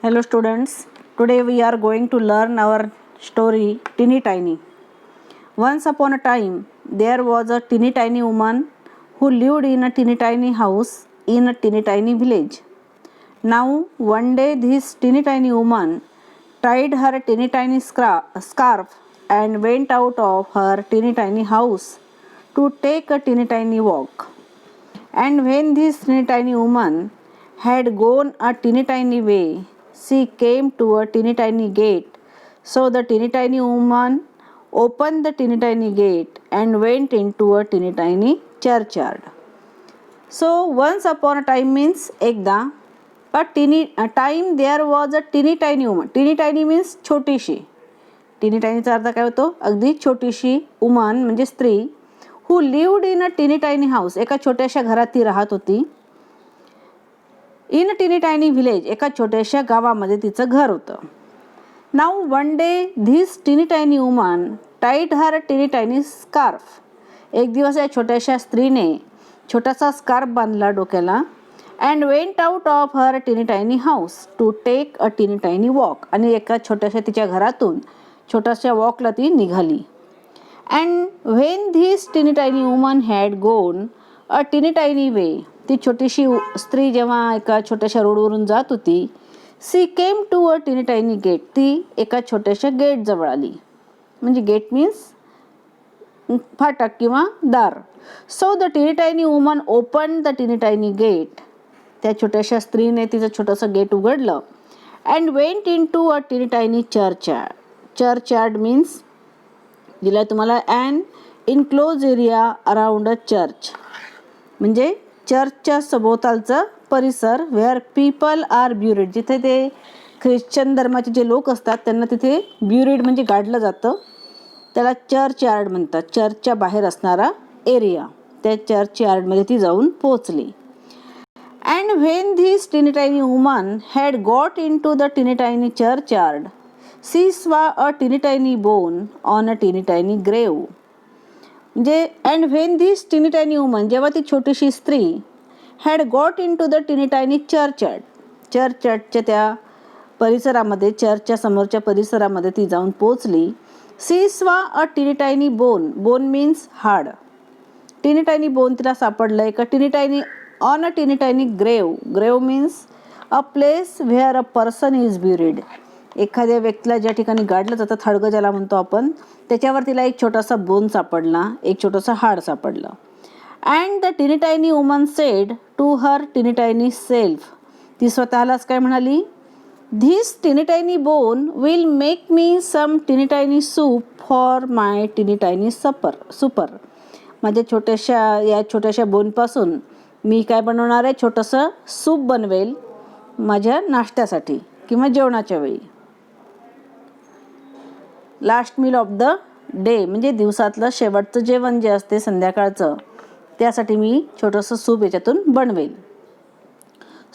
Hello students, today we are going to learn our story Teeny Tiny. Once upon a time, there was a teeny tiny woman who lived in a teeny tiny house in a teeny tiny village. Now, one day this teeny tiny woman tied her teeny tiny scarf and went out of her teeny tiny house to take a teeny tiny walk. And when this teeny tiny woman had gone a teeny tiny way, she came to a teeny tiny gate. So the teeny tiny woman opened the teeny tiny gate and went into a teeny tiny churchyard. So once upon a time means एकदा, but time there was a teeny tiny woman. Teeny tiny means छोटीशी. Tiny टायनीचा अर्थ काय होतो? अगदी छोटीशी woman म्हणजे स्त्री who lived in a teeny tiny house. एका छोट्याशा घरात ती राहत होती. In a teeny tiny village. एका छोट्याशा गावामध्ये तिचं घर होतं. Now one day this teeny tiny woman tied her teeny tiny scarf. एक दिवस या छोट्याशा स्त्रीने छोटासा स्कार्फ बांधला डोक्याला and went out of her teeny tiny house to take a teeny tiny walk. आणि एका छोट्याशा तिच्या घरातून छोट्याशा वॉकला ती निघाली. And when this teeny tiny woman had gone a teeny tiny way, ती छोटीशी स्त्री जेव्हा एका छोट्याशा रोडवरून जात होती, she came to a teeny tiny gate. ती एका छोट्याशा गेट जवळ आली. म्हणजे गेट मीन्स फाटक किंवा दार. So the teeny tiny woman opened the teeny tiny gate. त्या छोट्याशा स्त्रीने तिचं छोटंसं गेट उघडलं and went into a teeny tiny churchyard. Churchyard means दिला तुम्हाला an enclosed area around a church. म्हणजे चर्चच्या सभोवतालचा परिसर where people are buried. जिथे ते ख्रिश्चन धर्माचे जे लोक असतात त्यांना तिथे buried म्हणजे गाडलं जातं. त्याला चर्च यार्ड म्हणतात. चर्चच्या बाहेर असणारा एरिया. त्या चर्च यार्डमध्ये ती जाऊन पोहोचली. And when this teeny tiny woman had got into the teeny tiny churchyard, she saw a teeny tiny bone on a teeny tiny grave. म्हणजे and when this teeny tiny woman, जेव्हा ती छोटीशी स्त्री had got into the teeny tiny churchyard, चर्चच्या त्या परिसरामध्ये, चर्चच्या समोरच्या परिसरामध्ये ती जाऊन पोहोचली. she saw a teeny tiny bone. Bone means हाड. टिनी टायनी बोन तिला सापडलं एका teeny tiny on a teeny tiny grave. Grave means a place where a person is buried. एखाद्या व्यक्तीला ज्या ठिकाणी गाडलं जातं, थडगं ज्याला म्हणतो आपण, त्याच्यावर तिला एक छोटासा बोन सापडला, एक छोटंसं हाड सापडलं. And the tiny tiny woman said to her tiny tiny self. ती स्वतःलाच काय म्हणाली? This tiny tiny bone will make me some tiny tiny soup for my tiny tiny supper. माझ्या छोट्याशा बोनपासून मी काय बनवणार आहे? छोटंसं सूप बनवेल माझ्या नाश्त्यासाठी किंवा जेवणाच्या वेळी. Last meal of the day म्हणजे दिवसातलं शेवटचं जेवण जे असते संध्याकाळचं, त्यासाठी मी छोटंसं सूप याच्यातून बनवेल.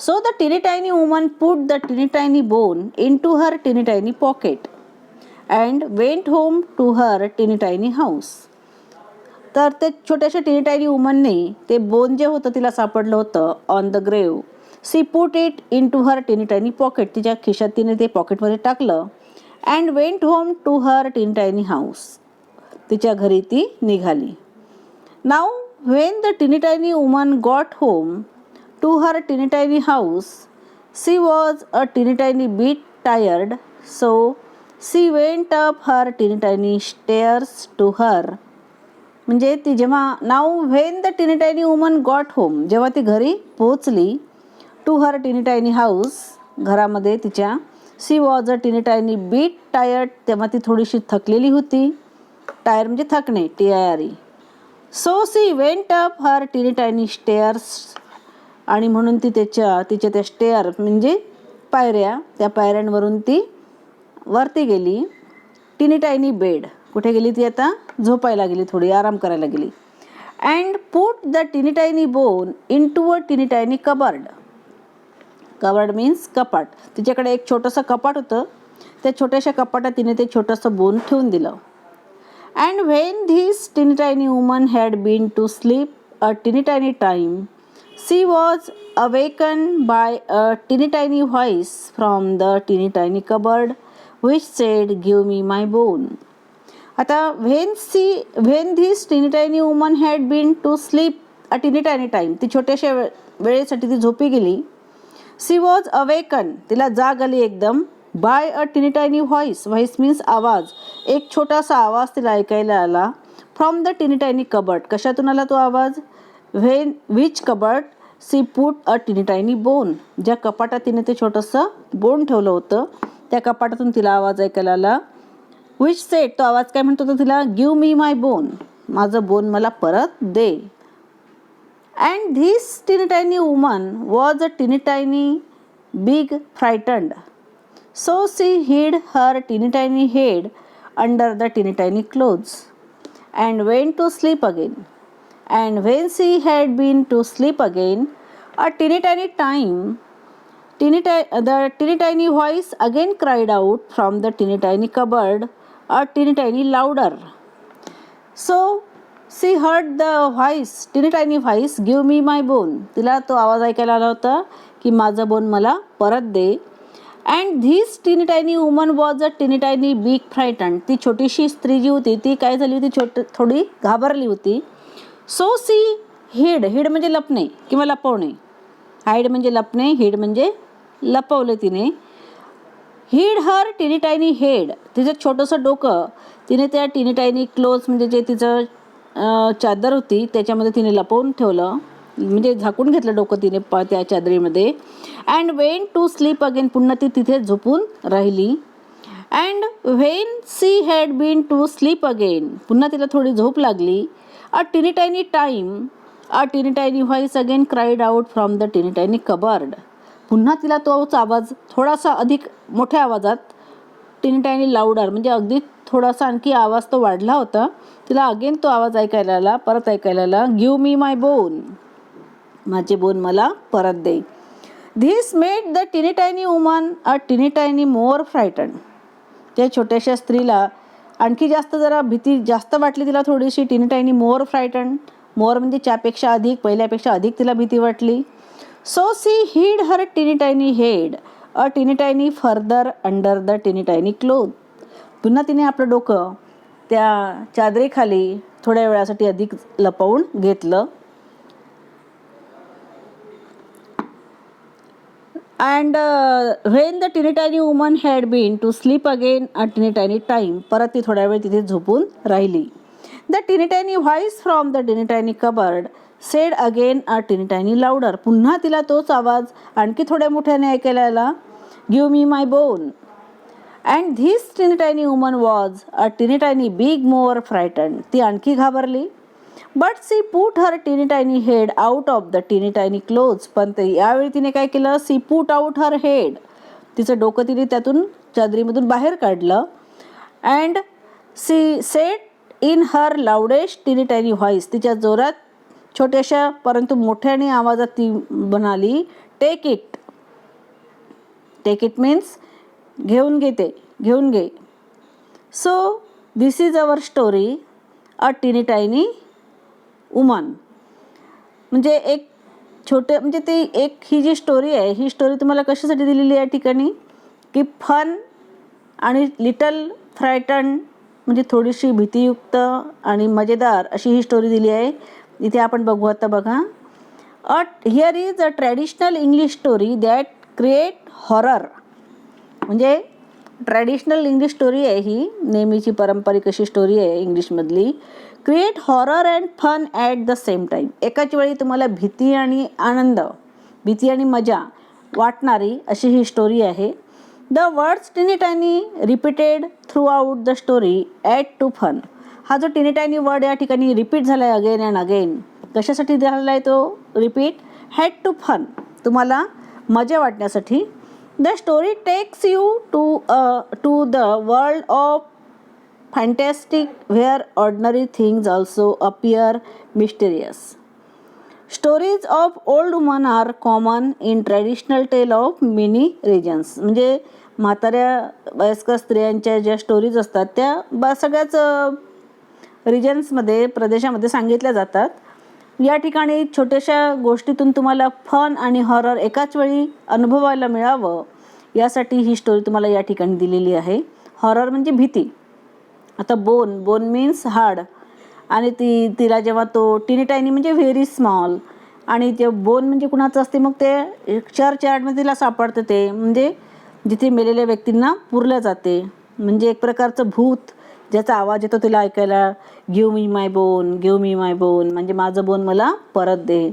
So the tiny tiny woman put the tiny tiny bone into her tiny tiny pocket and went home to her tiny tiny house. तर ते छोट्याशा टिनी टायनी वुमनने ते बोन जे होतं तिला सापडलं होतं on the grave, she put it into her tiny tiny pocket. तिच्या खिशात तिने ते पॉकेटमध्ये टाकलं. And went home to her tiny tiny house. तिच्या घरी ती निघाली. Now when the tiny tiny woman got home to her tiny tiny house, she was a teeny tiny bit tired. So she went up her tiny tiny stairs to her. म्हणजे ती जेव्हा now when the tiny tiny woman got home, जेव्हा ती घरी पोहोचली, to her tiny tiny house, घरामध्ये तिच्या, she was a teeny tiny bit tired, तेव्हा ती थोडीशी थकलेली होती. टायर म्हणजे थकणे, TIRE. So she went up her tiny tiny stairs. आणि म्हणून ती तिच्या त्या स्टेअर म्हणजे पायऱ्या, त्या पायऱ्यांवरून ती वरती गेली. टिनी टायनी बेड, कुठे गेली ती आता? झोपायला गेली, थोडी आराम करायला गेली. And put the tiny tiny bone into a teeny tiny cupboard. Cupboard means कपाट. तिच्याकडे एक छोटंसं कपाट होतं. त्या छोट्याशा कपाटात तिने ते छोटंसं बोन ठेवून दिलं. And when this tiny tiny woman had been to sleep a teeny tiny time, She was awakened by a teeny tiny voice from the teeny tiny cupboard which said, "Give me my bone." आता when this teeny tiny woman had been to sleep a teeny tiny time, ती छोट्याशा वेळेसाठी ती झोपी गेली. She was awakened, तिला जाग आली एकदम. by a teeny tiny voice means आवाज, एक छोटासा आवाज तिला ऐकायला आला. from the teeny tiny cupboard, कशातून आला तो आवाज? which cupboard she put a teeny tiny bone, ज्या कपाटात तिने ते छोटंसं बोन ठेवलं होतं त्या कपाटातून तिला आवाज ऐकायला आला. which said, तो आवाज काय म्हणतो तो तिला? give me my bone, माझं बोन मला परत दे. and this teeny tiny woman was a teeny tiny big frightened, so she hid her teeny tiny head under the teeny tiny clothes and went to sleep again. And when she had been to sleep again, a teeny tiny the teeny tiny voice again cried out from the teeny tiny cupboard, a teeny tiny louder. So she heard the voice, teeny tiny voice, give me my bone. तिला तो आवाज ऐकायला आला होता की माझं bone मला परत दे. And this teeny tiny woman was a teeny tiny big frightened. ती छोटीशी स्त्री जी होती ती काय झाली होती? थोडी घाबरली होती. So she hid म्हणजे लपणे किंवा लपवणे. हाईड म्हणजे लपणे, हिड म्हणजे लपवले तिने. hid her teeny tiny head, तिचं छोटंसं डोकं तिने त्या टिनी टायनी क्लोज म्हणजे जे तिचं चादर होती त्याच्यामध्ये तिने लपवून ठेवलं, म्हणजे झाकून घेतलं डोकं तिने त्या चादरीमध्ये. And went to sleep again, पुन्हा ती तिथे झोपून राहिली. And when she had been to sleep again, पुन्हा तिला थोडी झोप लागली. A teeny tiny voice again cried out from the tiny tiny cupboard, पुन्हा तिला तोच आवाज थोडासा अधिक मोठ्या आवाजात, टिनी टायनी लाऊडर म्हणजे अगदी थोडासा आणखी आवाज तो वाढला होता. तिला अगेन तो आवाज ऐकायला आला, परत ऐकायला आला, गिव्ह मी माय बोन, माझे बोन मला परत दे. This made the tiny tiny woman a teeny tiny more frightened, त्या छोट्याशा स्त्रीला आणखी जास्त जरा भीती जास्त वाटली तिला थोडीशी. टिनी टायनी मोर फ्रायटन, मोर म्हणजे त्यापेक्षा अधिक, पहिल्यापेक्षा अधिक तिला भीती वाटली. So she hid her tiny tiny head a teeny tiny further under the tiny tiny cloth, पुन्हा तिने आपलं डोकं त्या चादरीखाली थोड्या वेळासाठी अधिक लपवून घेतलं. And when the tiny tiny woman had been to sleep again a teeny tiny time, परत ती थोड्या वेळ तिथे झोपून राहिली. The tiny tiny voice from the tiny tiny cupboard said again a teeny tiny louder, पुन्हा तिला तोच आवाज आणखी थोड्या मोठ्याने ऐकायला आला, give me my bone. And this tiny tiny woman was a teeny tiny big more frighten, ती आणखी घाबरली. But she put her tiny tiny head out of the tiny tiny clothes, पण यावेळी तिने काय केलं, she put out her head, तिचं डोकं तिने त्यातून चादरीमधून बाहेर काढलं. And she said in her loudest teeny tiny voice, तिच्या जोरात छोट्याशा परंतु मोठ्याने आवाजात ती म्हणाली, take it. Take it means घेऊन घे. So this is our story a teeny tiny woman. म्हणजे एक म्हणजे ती एक ही जी स्टोरी आहे, ही स्टोरी तुम्हाला कशासाठी दिलेली आहे या ठिकाणी, की फन आणि लिटल फ्रायटन म्हणजे थोडीशी भीतीयुक्त आणि मजेदार अशी ही स्टोरी दिली आहे. इथे आपण बघू आता बघा. Here is a traditional English story that create horror, म्हणजे ट्रॅडिशनल इंग्लिश स्टोरी आहे ही, नेहमीची पारंपरिक अशी स्टोरी आहे इंग्लिशमधली. Create horror and fun at the same time, एकाच वेळी तुम्हाला भीती आणि आनंद, भीती आणि मजा वाटणारी अशी ही स्टोरी आहे. The words teeny tiny repeated throughout the story add to fun, हा जो टिनी टायनी वर्ड या ठिकाणी रिपीट झाला आहे अगेन अँड अगेन, कशासाठी झालेला आहे तो रिपीट, हॅड टू फन, तुम्हाला मजा वाटण्यासाठी. The story takes you to the world of fantastic where ordinary things also appear mysterious. Stories of old woman are common in traditional tale of many regions, म्हणजे म्हाताऱ्या वयस्कर स्त्रियांच्या ज्या stories असतात त्या सगळ्याच रिजन्समध्ये, प्रदेशामध्ये सांगितल्या जातात. या ठिकाणी छोट्याशा गोष्टीतून तुम्हाला फन आणि हॉरर एकाच वेळी अनुभवायला मिळावं यासाठी ही स्टोरी तुम्हाला या ठिकाणी दिलेली आहे. हॉरर म्हणजे भीती. आता बोन मीन्स हाड, आणि तिला जेव्हा तो टिनी टायनी म्हणजे व्हेरी स्मॉल, आणि ते बोन म्हणजे कुणाचं असते, मग ते चर्चयार्डमध्ये तिला सापडतं, ते म्हणजे जिथे मेलेल्या व्यक्तींना पुरलं जाते, म्हणजे एक प्रकारचं भूत ज्याचा आवाज येतो तिला ऐकायला, गिव मी माय बोन म्हणजे माझं बोन मला परत दे.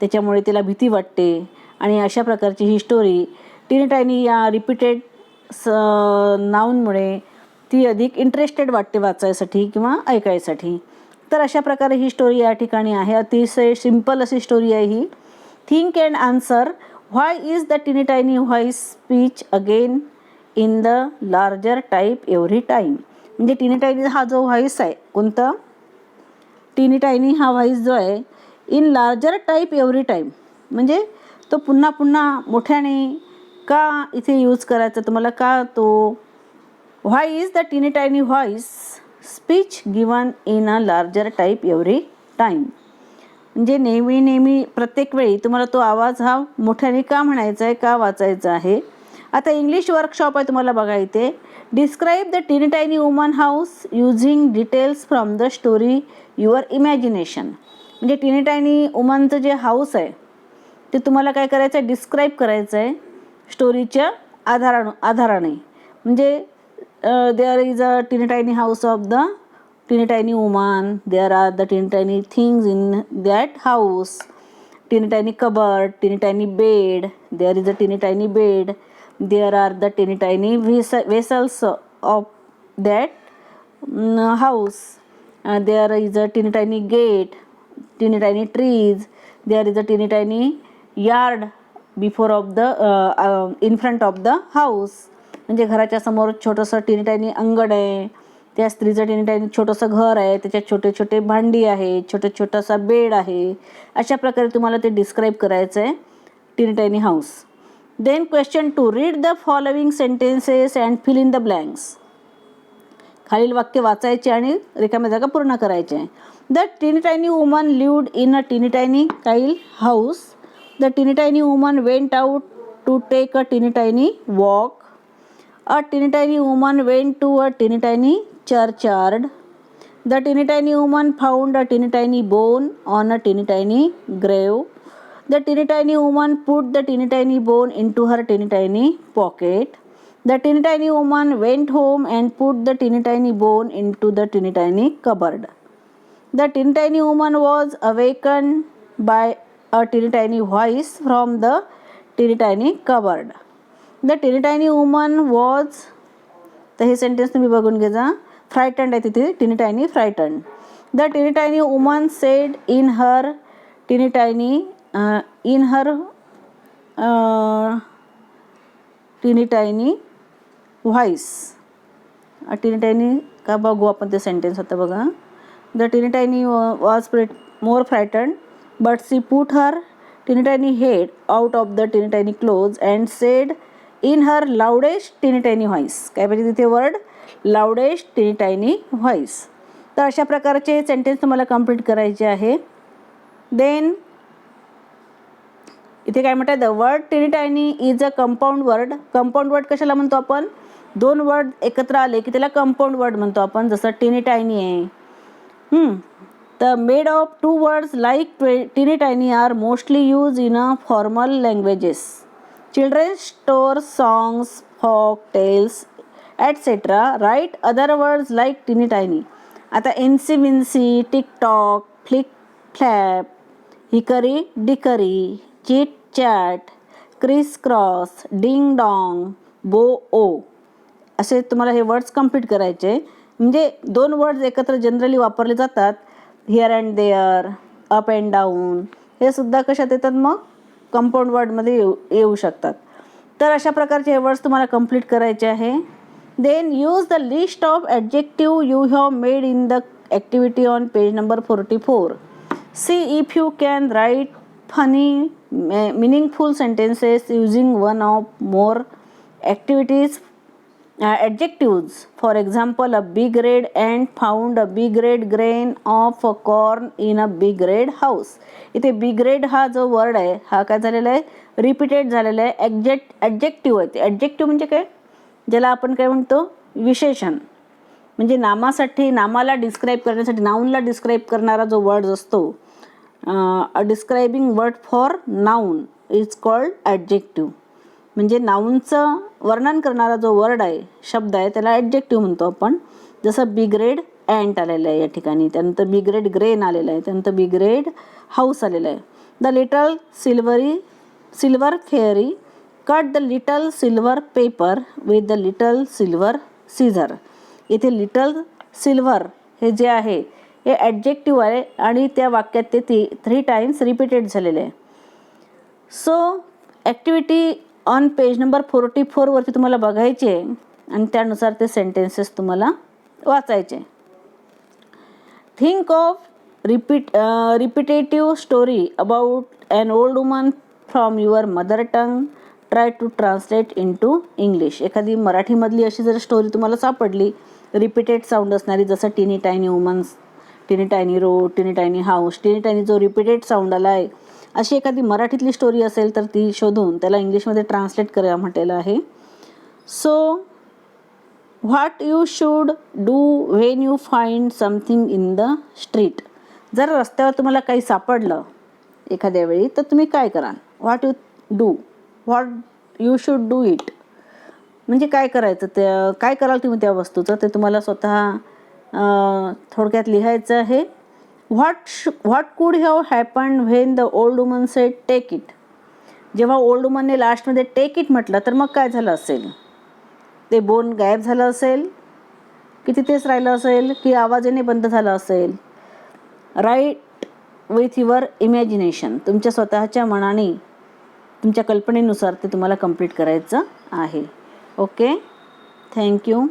त्याच्यामुळे तिला भीती वाटते. आणि अशा प्रकारची ही स्टोरी टिनी टायनी या रिपीटेड नाऊनमुळे ती अधिक इंटरेस्टेड वाटते वाचायसाठी किंवा ऐकायसाठी. तर अशा प्रकारे ही स्टोरी या ठिकाणी आहे. अतिशय सिंपल अशी स्टोरी आहे ही. Think and answer, why is the tiny tiny voice speech again in the larger type every time. म्हणजे टिनी टायनी हा जो व्हॉइस आहे, कोणता टिनी टायनी हा व्हॉइस जो आहे, in larger type every time, म्हणजे तो पुन्हा पुन्हा मोठ्याने का इथे यूज करायचा तुम्हाला, का तो why is the tiny tiny voice speech given in a larger type every time, म्हणजे नेहमी प्रत्येक वेळी तुम्हाला तो आवाज हा मोठ्याने का म्हणायचा आहे, का वाचायचा आहे. आता इंग्लिश वर्कशॉप आहे तुम्हाला बघा इथे. Describe the tiny tiny woman house using details from the story your imagination. म्हणजे टिनी टायनी वुमनचं जे हाऊस आहे ते तुम्हाला काय करायचं आहे, डिस्क्राईब करायचं आहे स्टोरीच्या आधाराने. म्हणजे there is a teeny tiny house of the tiny tiny woman, there are the tiny tiny things in that house, teeny tiny cupboard, teeny tiny bed, there is a teeny tiny bed, there are the tiny tiny vessels of that house, there is a teeny tiny gate, teeny tiny trees, there is a teeny tiny yard before of the in front of the house. म्हणजे घराच्या समोर छोटंसं tiny tiny अंगण आहे, त्या स्त्रीचं tiny tiny छोटंसं घर आहे, त्याच्यात छोटे छोटे भांडी आहे, छोटासा बेड आहे. अशा प्रकारे तुम्हाला ते डिस्क्राईब करायचं आहे teeny tiny house. Then question 2, read the following sentences and fill in the blanks. खालील वाक्य वाचायचे आणि रिकाम्या जागा पूर्ण करायचे. The tiny tiny woman lived in a teeny tiny tile house. The tiny tiny woman went out to take a teeny tiny walk. A teeny tiny woman went to a teeny tiny churchyard. The teeny tiny woman found a teeny tiny bone on a teeny tiny grave. The teeny tiny woman put the teeny tiny bone into her teeny tiny pocket. The teeny tiny woman went home and put the teeny tiny bone into the teeny tiny cupboard. The teeny tiny woman was awakened by a teeny tiny voice from the teeny tiny cupboard. The teeny tiny woman was, तर हे sentence तुम्ही बघून घे जा. Frightened आहे तिथे, teeny tiny frightened. The tiny tiny woman said in her tiny tiny voice. Teeny tiny का बघू आपण ते सेंटेन्स आता बघा. The tiny tiny was more frightened but she put her tiny tiny head out of the tiny tiny clothes and said in her loudest teeny tiny voice. काय पाहिजे तिथे word, loudest teeny tiny voice. तर अशा प्रकारचे sentence तुम्हाला complete करायचे आहे. Then इथे काय म्हणतात, the word tiny tiny is a compound word. Compound word कशाला म्हणतो आपण, दोन वर्ड एकत्र आले की त्याला कंपाऊंड वर्ड म्हणतो आपण. जसं टिनी टायनी आहे, तर made of two words like teeny tiny are mostly use in a formal languages. Children's store songs, folk tales, etc. Write other words like teeny tiny. आता incy wincy, tick tock, flick flap, hickory dickory, chit chat, criss cross, ding dong, बो ओ, असे तुम्हाला हे words complete करायचे. म्हणजे दोन words एकत्र जनरली वापरले जातात, here and there, up and down, हे सुद्धा कशात येतात, मग कंपाऊंड वर्डमध्ये येऊ शकतात. तर अशा प्रकारचे हे वर्ड्स तुम्हाला कंप्लीट करायचे आहे. Then use the list of adjective you have made in the activity on page number 44. See if you can write funny meaningful sentences using one or more activities adjectives. For example, a big red ant found a big red grain of corn in a big red house. इथे big red हा जो word आहे हा काय झालेला आहे, repeated झालेला आहे. ॲडजेक्टिव्ह आहे ते. ॲडजेक्टिव्ह म्हणजे काय, ज्याला आपण काय म्हणतो, विशेषण. म्हणजे नामासाठी, नामाला डिस्क्राईब करण्यासाठी, नाऊनला डिस्क्राईब करणारा जो वर्ड असतो, a describing word for noun is called adjective. म्हणजे नाऊनचं वर्णन करणारा जो वर्ड आहे, शब्द आहे, त्याला ॲडजेक्टिव्ह म्हणतो आपण. जसं बिग रेड ॲन्ट आलेलं आहे या ठिकाणी, त्यानंतर बिग रेड ग्रेन आलेलं आहे, त्यानंतर बिग रेड हाऊस आलेलं आहे. The little silver fairy cut the little silver paper with the little silver scissor. इथे लिटल सिल्वर हे जे आहे हे ॲडजेक्टिव्ह आहे आणि त्या वाक्यात ते 3 टाइम्स रिपीटेड झालेले आहे. So activity on page number 44 वरती तुम्हाला बघायचे आहे आणि त्यानुसार ते सेंटेन्सेस तुम्हाला वाचायचे. Think of repetitive story about an old woman from your mother tongue. Try to translate into English. एखादी मराठीमधली अशी जर स्टोरी तुम्हाला सापडली, रिपीटेड साऊंड असणारी, जसं teeny tiny woman's, teeny tiny road, teeny tiny house, teeny tiny जो repeated sound आला आहे, अशी एखादी मराठीतली स्टोरी असेल तर ती शोधून त्याला इंग्लिशमध्ये ट्रान्सलेट करा म्हटलेलं आहे. So what you should do when you find something in the street. जर रस्त्यावर तुम्हाला काही सापडलं एखाद्या वेळी तर तुम्ही काय कराल. What you should do it म्हणजे काय करायचं, ते काय कराल तुम्ही त्या वस्तूचं, ते तुम्हाला स्वतः थोडक्यात लिहायचं आहे. What could have happened when the old woman said take it. जेव्हा ओल्ड वुमनने लास्टमध्ये टेक इट म्हटलं तर मग काय झालं असेल, ते बोन गायब झालं असेल की तिथेच राहिलं असेल की आवाजाने बंद झालं असेल. Write with your imagination. तुमच्या स्वतःच्या मनाने, तुमच्या कल्पनेनुसार ते तुम्हाला कंप्लीट करायचं आहे. Okay, thank you.